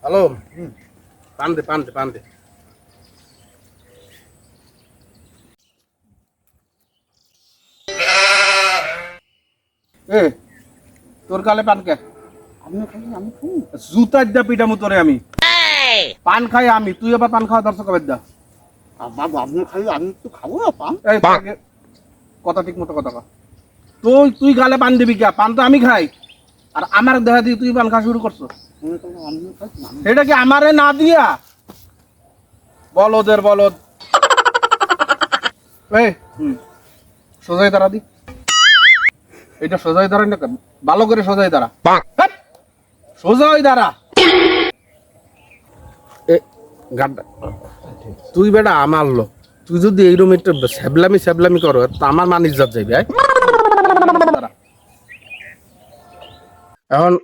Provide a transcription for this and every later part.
Hello পান দে পান দে পান দে। এ তোর গালে পান কে? আমি খাই আমি খাই জুতার দা পিটামু তোরে আমি। পান খাই আমি, তুই আবার পান খাওয়া দর্শক কবে দা? বাবা আপনি খাই আমি একটু খাবো না পান। এই কথা ঠিক মতো কথা কর। তুই গালে পান দিবি কে? পান তো আমি খাই, আর আমার দেখা দিয়ে তুই পান খাওয়া শুরু করছো। এটা কি আমারে না দিয়া? বলদের বলদ। এই সোজাই দাঁড়া দি। এটা সোজাই দাঁড়াই না, ভালো করে সোজাই দাঁড়া। সোজাই দাঁড়া। তুই বেটা আমার লোক, তুই যদি এইরকম একটু স্যাবলামি করো তো আমার মান ইজ্জত যাইবে। এখন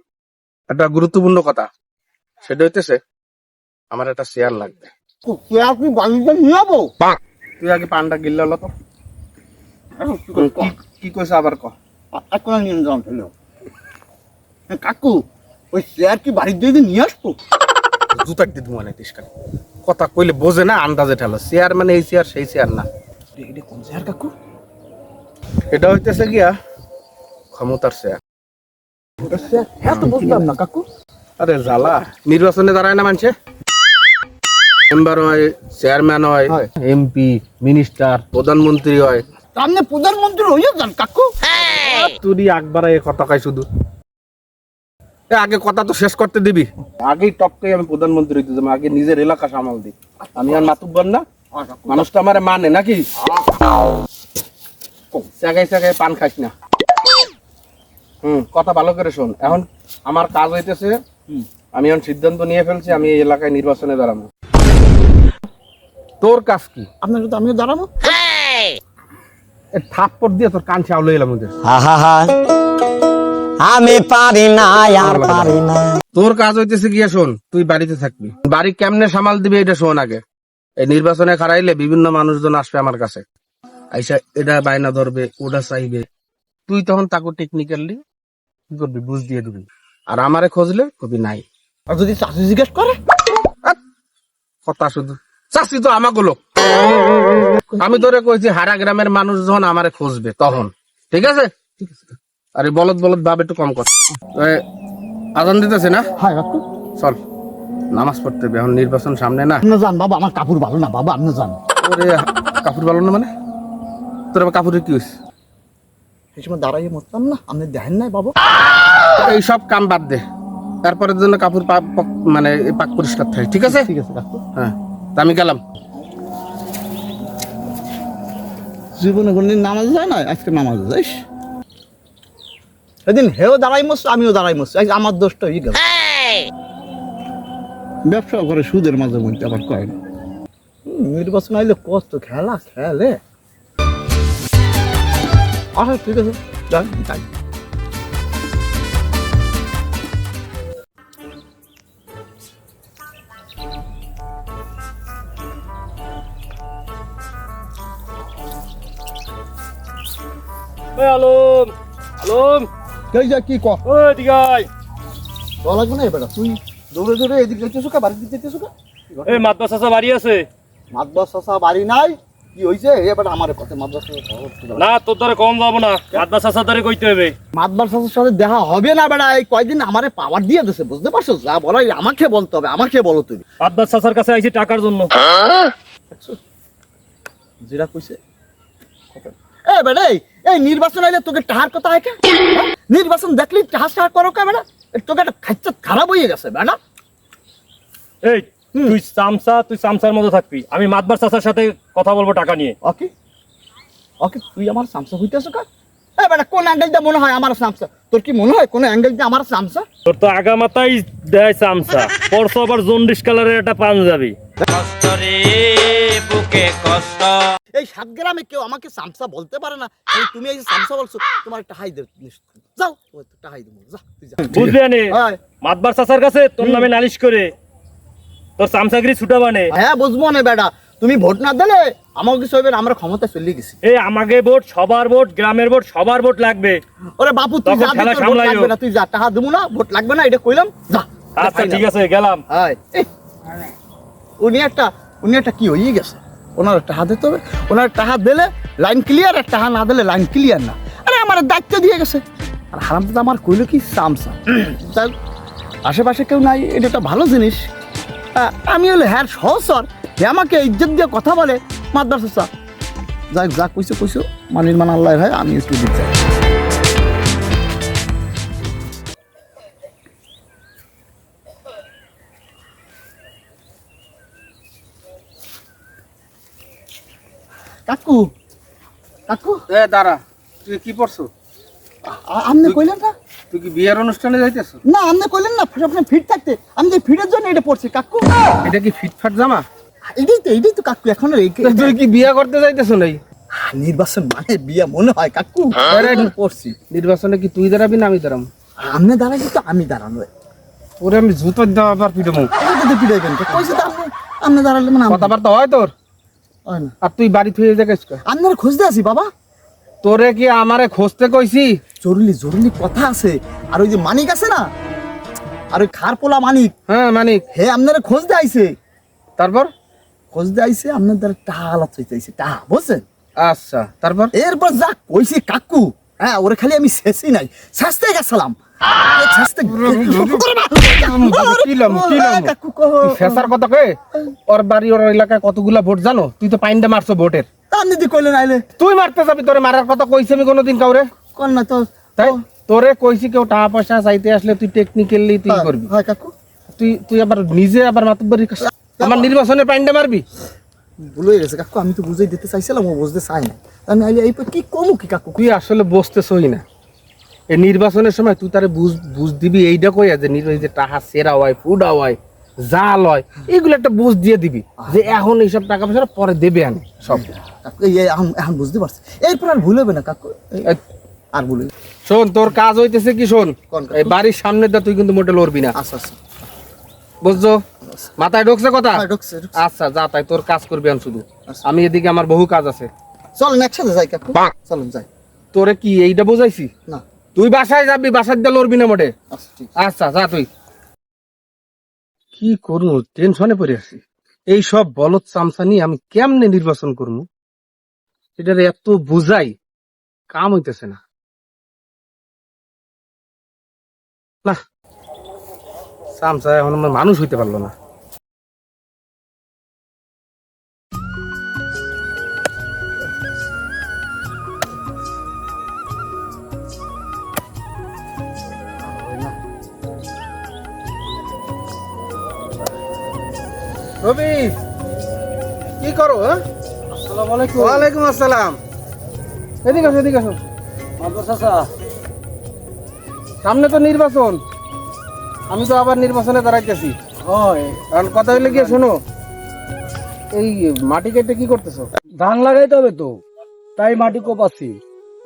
একটা গুরুত্বপূর্ণ কথা, সেটা হইতেছে আমার একটা শেয়ার লাগবে। আপনি বাড়িতে নিয়ে যাবো। তুই আগে পানটা গিল্লা হলো তো কি কইছ আবার ক। এখন নিয়ে যান ফেলো কাকু, ওই চেয়ার কি বাড়ির দিয়ে নিয়ে আসবো? জুতাক দিত মনে তিসকান কথা কইলে বোঝে না, আন্দাজে ঠেলো। চেয়ার মানে এই চেয়ার সেই চেয়ার না। এটা কোন চেয়ার কাকু? এটা হইতেছে গিয়া ক্ষমতার চেয়ার। হ্যাঁ তো বুঝলাম না কাকু। আরে জ্বালা, নির্বাচনে দাঁড়ায় না মানুষে, মেম্বার হয়, চেয়ারম্যান হয়, এমপি, মিনিস্টার, প্রধানমন্ত্রী হয়। আপনি প্রধানমন্ত্রী হয়ে যান কাকু। তুই একবারে কথা কয় শুধু। আগে কথা তো শেষ করতে দিবি। আগেই টপকে আমি প্রধানমন্ত্রী হইতে যাবো, আগে নিজের এলাকা সামাল দিই। আমি আর মাতুব্বর না, মানুষটা আমারে মানে নাকি? জায়গায় পান খাইস না। কথা ভালো করে শোন। এখন আমার কাজ হইতেছে, আমি এখন সিদ্ধান্ত নিয়ে ফেলছি আমি এই এলাকায় নির্বাচনে দাঁড়াবো। তোর কাজ কি? আপনার তো আমিও দাঁড়াবো। থাপ্পড় দিয়ে তোর কান চাউলে এলাম। আমি পারি না আর পারি না। তোর কাজ হইতেছে গিয়া শোন, তুই বাড়িতে থাকবি। বাড়ি কেমনে সামাল দিবি এটা শোন আগে। এই নির্বাচনে খারাইলে বিভিন্ন মানুষজন আসবে আমার কাছে, আইসা এটা বায়না ধরবে, ওটা চাইবে। তুই তখন তাকে টেকনিক্যালি কি করবি, বুঝ দিয়ে দিবি। আর আমারে খোঁজলে কবি নাই। আর যদি চাষি জিজ্ঞেস করে? কথা শুধু চাষি তো আমাকে লোক। আমি তোরে কইছি হারা গ্রামের মানুষ যখন আমারে খুঁজবে তখন। ঠিক আছে? আরে বলদ ভাব একটু কম কর। আজান দিতেছে না? হ্যাঁ কাকু। চল নামাজ পড়তে হবে, এখন নির্বাচন সামনে না। আপনি যান বাবা, আমার কাপড় ভালো না বাবা, আপনি যান। ওরে কাপড় ভালো না মানে? তোর আবার কাপড়ের কি হয়েছে? এই সময় দাঁড়াইয়ে মরতাম না, আপনি দেখেন নাই বাবা? এই সব কাম বাদ দে, তারপরের জন্য কাপড় মানে পাক পরিষ্কার থাকে। ঠিক আছে? ঠিক আছে কাকু। হ্যাঁ, তা আমি গেলাম। জীবনে কোনদিন নামাজ যায় না, আজকে নামাজ যাইস। সেদিন হেও দাঁড়াই মরছে, আমিও দাঁড়াই মরছি, আমার দোষটা হয়ে গেল। ব্যবসা করে সুদের মাঝে মধ্যে আবার কয় না। নির্বাচন আইলে কষ্ট খেলা খেলে। আচ্ছা ঠিক আছে, যাই যাই। আলম আলম কে যা কি কর? ও দিগাই তো লাগবে না এবার, তুই দৌড়ে দৌড়ে এদিকে যেতেছো কা, বাড়ির দিকে যেতেছো কা? এই মাদ্রাসা চাচা বাড়ি আছে? মাদ্রাস চাচা বাড়ি নাই, কি হইছে এবার আমার কথা? মাদ্রাস না, তোর দ্বারা কম যাবো না, মাদ্রাসা চাচা দ্বারা কইতে হবে। মাদ্রাস চাচার সাথে দেখা হবে না বেড়া, এই কয়দিন আমারে পাওয়ার দিয়ে দিছে, বুঝতে পারছো? যা বলাই আমাকে বলতে হবে, আমাকে বলো তুমি। মাদ্রাসা চাচার কাছে আইছি টাকার জন্য। যেটা কইছে এ বেড়া, এই নির্বাচন আইলে তোকে টাহার কথা হয় কে? নির্বাচন দেখলি টাহার করো কে বেড়া? তোকে একটা খাচ্চা খারাপ হয়ে গেছে বেড়া। এই তুই চামচার মতো থাকবি, আমি মাদ্রাসা চাচার সাথে কথা বলবো টাকা নিয়ে। ওকে ওকে, তুই আমার সামসা হইতেছো কা? এ বেটা, কোন অ্যাঙ্গেল দিয়ে মনে হয় আমার সামসা? তোর কি মনে হয় কোন অ্যাঙ্গেল দিয়ে আমার সামসা? তোর তো আগা মাথায় দেয় চামচা, পরশো আবার জন্ডিস কালারের একটা পাঞ্জাবি। এই 7 গ্রামে কেউ আমাকে সামসা বলতে পারে না। এই তুমি এই যে সামসা বলছো, তোমার একটা হাই দে, যাও একটা হাই দেবো, যা তুই যা। বুঝলি আনে মাদবার চাচার কাছে তোর নামে নালিশ করে তোর চামচাগিরি ছুটা বানে। হ্যাঁ বুঝবো না বেটা, তুমি ভোট না দিলে আমাকে কিছু হবে না, আমরা ক্ষমতা চলে গেছি। এই আমাকে ভোট, সবার ভোট, গ্রামের ভোট, সবার ভোট লাগবে। ওরে বাপু তুই যা, ভোট লাগবে না, তুই যা, টাকা দেবো না, ভোট লাগবে না, এটা কইলাম, যা। আচ্ছা ঠিক আছে গেলাম। হাই উনি একটা কি হয়ে গেছে, ওনার একটা হাত দিতে হবে, ওনার একটা হাত দিলে লাইন ক্লিয়ার, একটা হাত না দিলে লাইন ক্লিয়ার না। আরে আমার দায়িত্ব দিয়ে গেছে, আর হারামজাদা আমার কইলো কি চামচা। যাই আশেপাশে কেউ নাই, এটা একটা ভালো জিনিস। আমি হলে হ্যাঁ সহসর, হে আমাকে ইজ্জত দিয়ে কথা বলে মাদ্রাসা। যাই যা কইছো মানির মান আল্লাহ ভাই, আমি একটু দিতে চাই। কাকু কাকু এ দাঁড়া, তুই কি পড়ছো? আপনি কইলেন না? তুই কি বিয়ের অনুষ্ঠানে যাইতেছ? না আপনি কইলেন না আপনি ফিট থাকতে, আমি যে ফিটের জন্য এটা পড়ছি কাকু। এটা কি ফিটফাট জামা? এটাই তো কাকু এখন তুই কি বিয়ে করতে যাইতেছ নাই? নির্বাচন মানে বিয়া মনে হয় কাকু। পড়ছি নির্বাচনে কি তুই দাঁড়াবি না আমি দাঁড়াবো? আপনি দাঁড়াই তো আমি দাঁড়ানো, ওরে আমি জুতো দেওয়া আবার পিটামু। পিটাইবেন কইছে তো আপনি দাঁড়ালে মানে কথাবার্তা হয় তোর? হয় না। আর তুই বাড়ি ফিরে যাইস? আপনার খুঁজতে আছি বাবা। তোরে কি আমারে খুঁজতে কইছি? জরুরি কথা আছে। আর ওই যে মানিক আছে না, আর ওই খারপোলা মানিক, হ্যাঁ মানিক, হে আপনারা খুঁজতে আইছে। তারপর খুঁজতে আইছে আপনার দ্বারা টাহা আলাপ চাইছে, টাহা বুঝছেন? আচ্ছা তারপর? এরপর যা কইছি কাকু, হ্যাঁ ওরে খালি আমি শেষই নাই, শাস্তে গেছিলাম। ফেসার কথা কে? ওর বাড়ি ওর এলাকায় কতগুলা ভোট জানো? তুই তো পাইন্ডা মারছো ভোটের। আপনি দি কইলেন আইলে তুই মারতে যাবি? তোরে মারার কথা কইছি আমি কোনোদিন কাউরে? কোন না তো তাই তোরে কইছি কেউ টাকা পয়সা চাইতে আসলে তুই টেকনিক্যালি তুই করবি। হয় কাকু, তুই আবার নিজে আবার মাতুব্বরি আমার নির্বাচনে পাইন্ডা মারবি? ভুল হয়ে গেছে কাকু, আমি তো বুঝাই দিতে চাইছিলাম, ও বুঝতে চাই না। আমি আইলে এই কি কমু কি কাকু? তুই আসলে বসতেছই না। এই নির্বাচনের সময় তুই তারে বুঝ দিবি এইটা কইয়া যে যে টাকা সেরা হয়, ফুডা হয়, জাল হয়, এগুলো একটা বুঝ দিয়ে দিবি যে এখন এইসব টাকা পয়সা পরে দেবে আনি সব। কাকু এই এখন বুঝতে পারছি, এরপর আর ভুল হবে না কাকু, আর ভুল হবে। শোন তোর কাজ হইতেছে কি শোন, কোন কাজ? এই বাড়ির সামনে দা তুই কিন্তু মোটে লড়বি না, আচ্ছা আচ্ছা বুঝছো? মাথায় ঢুকছে কথা? হ্যাঁ, ঢুকছে। আচ্ছা যা তাই তোর কাজ করবি আমি শুধু, আচ্ছা। আমি এদিকে আমার বহু কাজ আছে। চলেন একসাথে যাই কাকু, চলেন যাই। তোরে কি এইটা বুঝাইছি? না তুই বাসায় যাবি, বাসায় দিয়ে লড়বি না মোটে। আচ্ছা ঠিক আচ্ছা যা তুই। কি করবো, টেনশনে পড়ে আছি। এই সব বলদ চামচা নিয়ে আমি কেমনে নির্বাচন করবো? এটার এত বুঝাই কাম হইতেছে না। না চামচা এখন আমার মানুষ হইতে পারলো না। রবি কি করো? আসসালামু আলাইকুম। ওয়ালাইকুম আসসালাম। এদিকে আসো, এদিকে আসো। সামনে তো নির্বাচন, আমি তো আবার নির্বাচনে দাঁড়াইতেছি। কারণ কথা হইলে গিয়ে শোনো, এই মাটি কেটে কি করতেছো? ধান লাগাইতে হবে তো, তাই মাটি কোপাচ্ছি।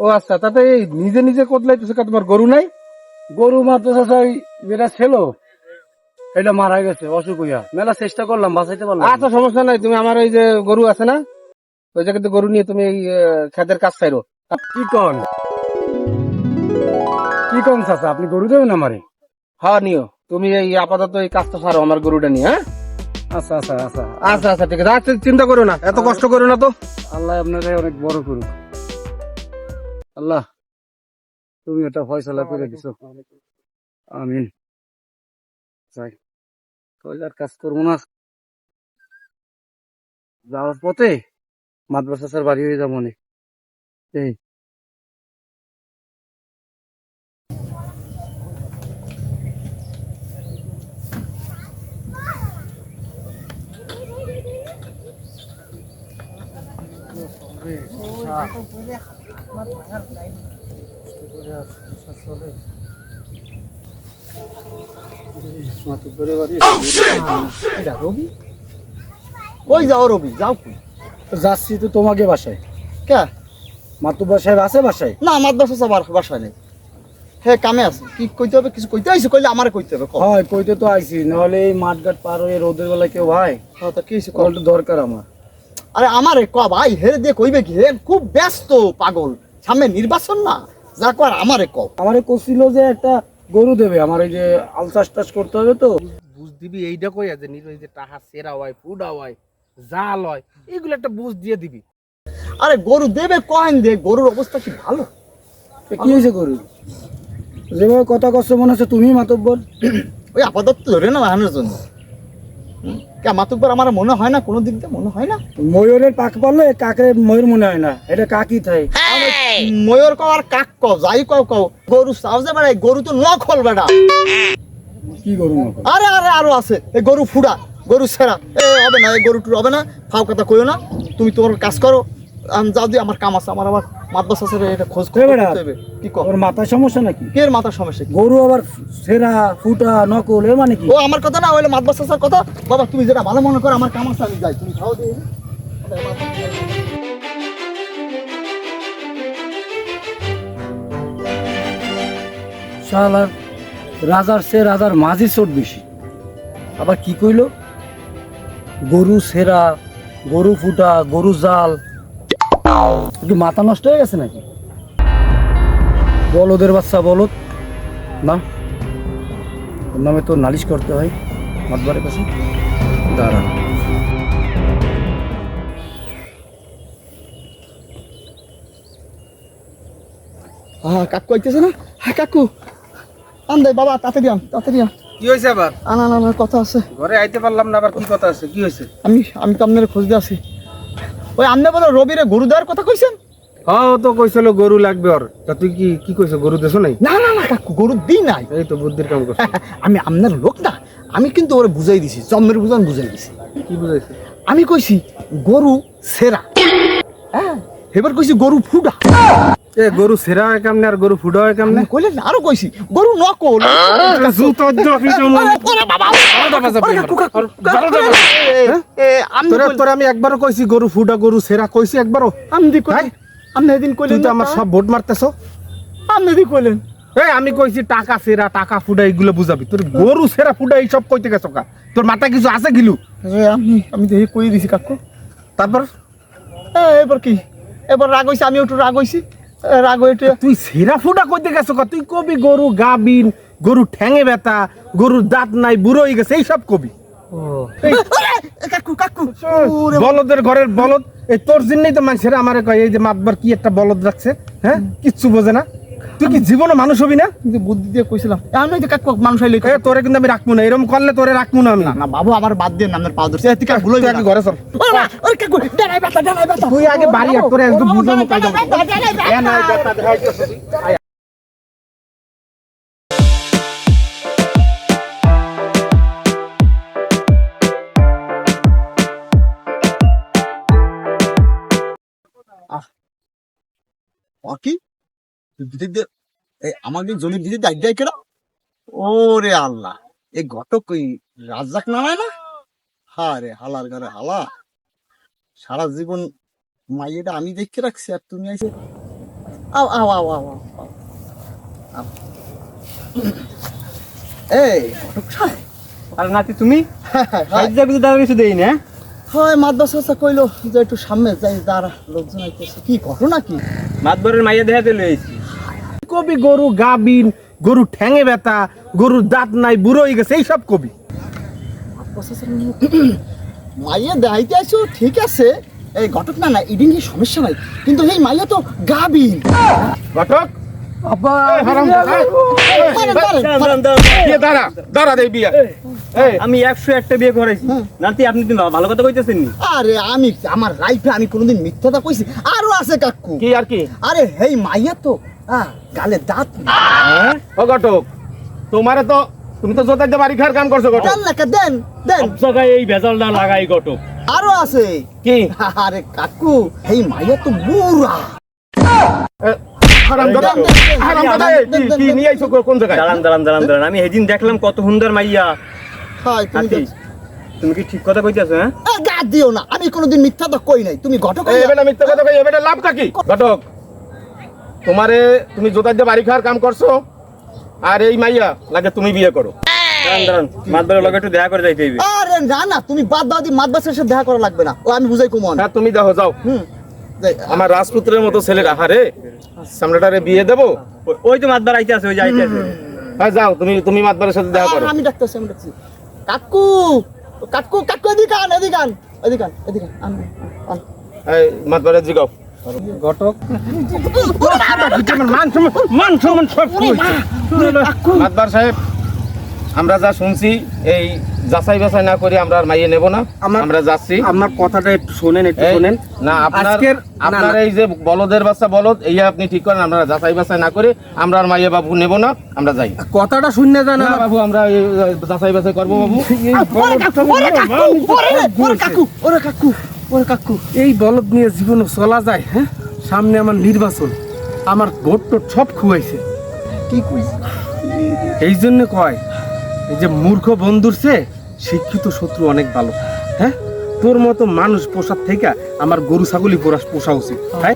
ও আচ্ছা, তাতে এই নিজে নিজে কোতলাইতেছো কা? তোমার গরু নাই? গরু মাত্র চাই যেটা ছিল এটা মারা গেছে অসুখ হইয়া, মেলা চেষ্টা করলাম বাঁচাইতে পারলাম। আচ্ছা সমস্যা নাই, তুমি আমার ওই যে গরু আছে না, ওই জায়গাতে গরু নিয়ে তুমি এই খেতের কাজ চাইরো। কি কন কি কন চাচা, আপনি গরু দেবেন আমারে? হ্যাঁ নিও, তুমি এই আপাতত এই কাজটা সারো আমার গরুটা নিয়ে। হ্যাঁ আচ্ছা আচ্ছা আচ্ছা, আচ্ছা আচ্ছা ঠিক আছে। আচ্ছা চিন্তা করো না, এত কষ্ট করো না তো। আল্লাহ আপনাকে অনেক বড় করুক। আল্লাহ তুমি এটা ফয়সালা করে দিছো, আমিন। যাই কয়লার কাজ করবো না, যাওয়ার পথে মাদ্রাসার বাড়ি হয়ে যাবো নি। এই ওই যাও রবি, যাও কই? যাচ্ছি তো তোমাকে বাসায়। কে? মাতুব্বর সাহেব আছে বাসায়? না মাদ্রাসা বাসায় নেই, হ্যাঁ কামে আছে। কি কইতে হবে? কিছু কইতে আইছে? কইলে আমারে কইতে হবে। হয় কইতে তো আইছি, নাহলে এই মাঠঘাট পার হয়ে রোদের বেলা কেউ ভাই হ্যাঁ তা কি হইছে? কলটা দরকার আমার। আরে আমারে ক ভাই, হেরে দিয়ে কইবে কি? হে খুব ব্যস্ত পাগল, সামনে নির্বাচন না, যা কর আমারে ক। আমারে কছিল যে একটা গরু দেবে আমার এই যে আল চাষ টাস করতে হবে তো। বুঝ দিবি এইটা কই আছে এই যে টাকা সেরা হয় ফুডা হয় জাল হয় এগুলো একটা বুঝ দিয়ে দিবি। আরে গরু দেবে কয়েন দে, গরুর অবস্থা কি ভালো? তো কি হয়েছে গরু? যেভাবে কথা কষ্ট মনে হচ্ছে তুমি মাতব্বর। ওই আপাতত ধরে না বাহানোর জন্য। কে মাতুব্বর আমার মনে হয় না, কোনো দিক দিয়ে মনে হয় না। ময়ূরের পাক পারলে কাকে ময়ূর মনে হয় না, এটা কাকই তাই। ময়ূর কও আর কাক কও, যাই কও কও, গরু সাউজে বেড়াই, গরু তো নখল বেড়া। কি গরু নকল? আরে আরে আরো আছে, এই গরু ফুডা, গরু সেরা। এ হবে না, এই গরু টুর হবে না, ফাও কথা কইও না। তুমি তোমার কাজ করো, আমি যাও দিয়ে আমার কাম আছে, আমার আবার মাতবাস আছে রে, এটা খোঁজ এ বেটা, করতে হবে। কি কও? ওর মাথায় সমস্যা নাকি? কে মাথার সমস্যা কি? গরু আবার সেরা ফুটা নকল এর মানে কি? ও আমার কথা না হইলে মাতবাস আসার কথা। বাবা তুমি যেটা ভালো মনে করো, আমার কাম আছে, আমি যাই, তুমি খাও দিয়ে। শালার রাজার সে রাজার মাঝি চোট বেশি। আবার কি কইলো? গরু সেরা, গরু ফুটা, গরু জাল। একটু মাথা নষ্ট হয়ে গেছে নাকি? বলদের বাচ্চা বলদ না, ওর নামে তো নালিশ করতে হয় মাতবারের কাছে। দাঁড়া, হ্যাঁ কাকু আইতেছে না? হ্যাঁ কাকু আন দে বাবা, তাড়াতাড়ি আন, তাড়াতাড়ি আন। কি হয়েছে আবার? আনা আনা আনার কথা আছে। ঘরে আইতে পারলাম না, আবার কি কথা আছে? কি হয়েছে? আমি তো আপনার খোঁজ দিয়ে আছি। ওই আপনি বলে রবিরে গরু দেওয়ার কথা কইছেন? হ্যাঁ ও তো কইছিল গরু লাগবে ওর। তা তুই কি কইছ? গরু দেছো নাই? না না না কাকু, গরু দিই নাই। এই তো বুদ্ধির কাম করছিস। আমি আপনার লোক না, আমি কিন্তু ওরে বুঝাই দিছি, জন্মের বুঝান বুঝাই দিছি। কি বুঝাইছিস? আমি কইছি গরু সেরা, হ্যাঁ এবার কইছি গরু ফুডা। এ গরু সেরা হয় কেমনে আর গরু ফুডা হয় কেমনে? কইলেন আরো কইছি গরু নকল। জুতো ওরে বাবা, তোরে আমি একবারও কইছি গরু ফুডা গরু সেরা কইছি একবারও? আমদি কই, আপনি এদিন তুই কইলেন তো আমার সব ভোট মারতেছো। আমদি কইলেন। এই আমি কইছি টাকা সেরা টাকা ফুডা এগুলো বুঝাবি, তোর গরু সেরা ফুডা এইসব কইতে গেছো কা? তোর মাথায় কিছু আছে গিলু? আমি দেখি কই দিছি কাকু। তারপর এবার কি, এবার রাগ হইছে, আমি একটু রাগ হইছি, রাগ হইতে তুই সেরা ফুডা কইতে গেছো কা? তুই কবি গরু গাবিন, গরু ঠ্যাঙে ব্যথা, গরুর দাঁত নাই, বুড়ো হয়ে গেছে, এইসব কবি। কাকু কাকু বলদের ঘরের বলদ, এই তোর জন্যই তো মানুষেরা আমারে কয় এই যে মাতবার কি একটা বলদ রাখছে, হ্যাঁ কিচ্ছু বোঝে না। তুই কি জীবনে মানুষ হবি না? কিন্তু বুদ্ধি দিয়ে কইছিলাম, আমি তো কাকু মানুষ হইলে এ তোরে কিন্তু আমি রাখবো না, এরকম করলে তোরে রাখবো না আমি। না বাবু, আমার বাদ দিয়ে আপনার পা ধরছে, তুই কাকু তুই আগে ঘরে চল। ওরে কাকু ডানাই ব্যথা, ডানাই ব্যথা। তুই আগে বাড়ি আয়, তোরে একদম বুঝাবো কায়দা মতো। এ নাই ব্যথা দেখাইতেছ তুই। আয়। কি আমাকে জমি দিতে দায়িত্ব কেনা? ওরে আল্লাহ, এই ঘটক কই রাজ্জাক নামায় না? হা রে হালার ঘরে হালা, সারা জীবন মাইয়েটা আমি দেখে রাখছি, আর তুমি আইছে। আও আও আও আও আও, আও। এই ঘটক সাহেব, আর নাতি তুমি সাহায্য কিছু দাও, কিছু দেই না। হয় মাদ্রাসা চাচা কইলো যে একটু সামনে যাই, দাঁড়া লোকজন আইতেছে। কি ঘটনা কি? মাতবরের মাইয়া দেখাতে লইছি। কবি গরু গাবিন, গরু ঠ্যাঙে ব্যথা, গরুর দাঁত নাই, বুড়ো হয়ে গেছে, এইসব কবি। মাইয়া দেখাইতে আইছো ঠিক আছে, এই ঘটক না না এদিন কি সমস্যা নাই, কিন্তু এই মাইয়া তো গাবিন। ঘটক আব্বা দাঁড়া দাঁড়া দে বিয়া। আমি 101টা বিয়ে করাইছি। নাতি আপনি তো ভালো কথা কইতেছেন নি। আরে আমি আমার লাইফে আমি কোনোদিন মিথ্যাটা কইছি? আরো আছে কাকু। কি আর কি? আরে হেই মাইয়া তো গালে দাঁত হ্যাঁ ও ঘটক, তোমারে তো তুমি তো জোতাইতে বাড়ি খাওয়ার কাম করছো ঘটক। দেন লেখা দেন দেন। সব জায়গায় এই ভেজালটা লাগাই ঘটক। আরো আছে কি? আরে কাকু হেই মাইয়া তো বুড়া। হারামজাদা, হারামজাদা, কি নিয়ে আইছো কোন জায়গায়? দাঁড়ান। আমি সেদিন দেখলাম কত সুন্দর মাইয়া। হাই তুমি নাতি, তুমি কি ঠিক কথা কইতেছো? হ্যাঁ, গা দিও না, আমি কোনোদিন মিথ্যাটা কই নাই। তুমি ঘটক এই এবেটা মিথ্যা কথা কই, এবেটা লাভটা কি? ঘটক তোমারে তুমি জোতাইতে বাড়ি খাওয়ার কাম করছো, আর এই মাইয়া লাগে তুমি বিয়ে করো। দাঁড়ান মাতবরের লগে একটু দেখা করে যাইতে হইবে। আরে না না, তুমি বাদ দাও, মাদ্রাসার সাথে দেখা করা লাগবে না, ও আমি বুঝাই কমন। হ্যাঁ তুমি দেখো যাও। আমার রাজপুত্রের মতো ছেলে রাখা রে, সামনেটারে বিয়ে দেবো। ওই তো মাতবার আইতে আছে, ওই যে আইতে আছে। হ্যাঁ যাও, তুমি মাতবারের সাথে দেখা করো। আমি ডাকতেছি কাকু কাকু কাকু এদিকে আন এদিকে আন এদিকে আন এদিকে আন আন এই মাতবারের জিগাও। ঘটক মান সম্মান সব মাতবার সাহেব, আমরা যা শুনছি এই যাচাই বাছাই না করে আমরা আর মাইয়ে নেব না, আমরা যাচ্ছি। আপনার কথাটা একটু শোনেন, একটু এই, শোনেন। না আপনার আজকের- আপনার এই যে বলদের বাচ্চা বলদ, এই আপনি ঠিক করেন, আমরা যাচাই বাছাই না করে আমরা আর মাইয়ে বাবু নেব না, আমরা যাই। কথাটা শুনে যান। না বাবু, আমরা এই যাচাই বাছাই করবো বাবু। ওরে কাকু এই বলদ নিয়ে জীবনে চলা যায়? হ্যাঁ, সামনে আমার নির্বাচন, আমার ভোট টোট সব খুয়াইছে। কি কইছ এই জন্য কয়, এই যে মূর্খ বন্ধুর চেয়ে শিক্ষিত শত্রু অনেক ভালো। হ্যাঁ, তোর মতো মানুষ পোষার থেকে আমার গরু ছাগলই পোষা উচিত। তাই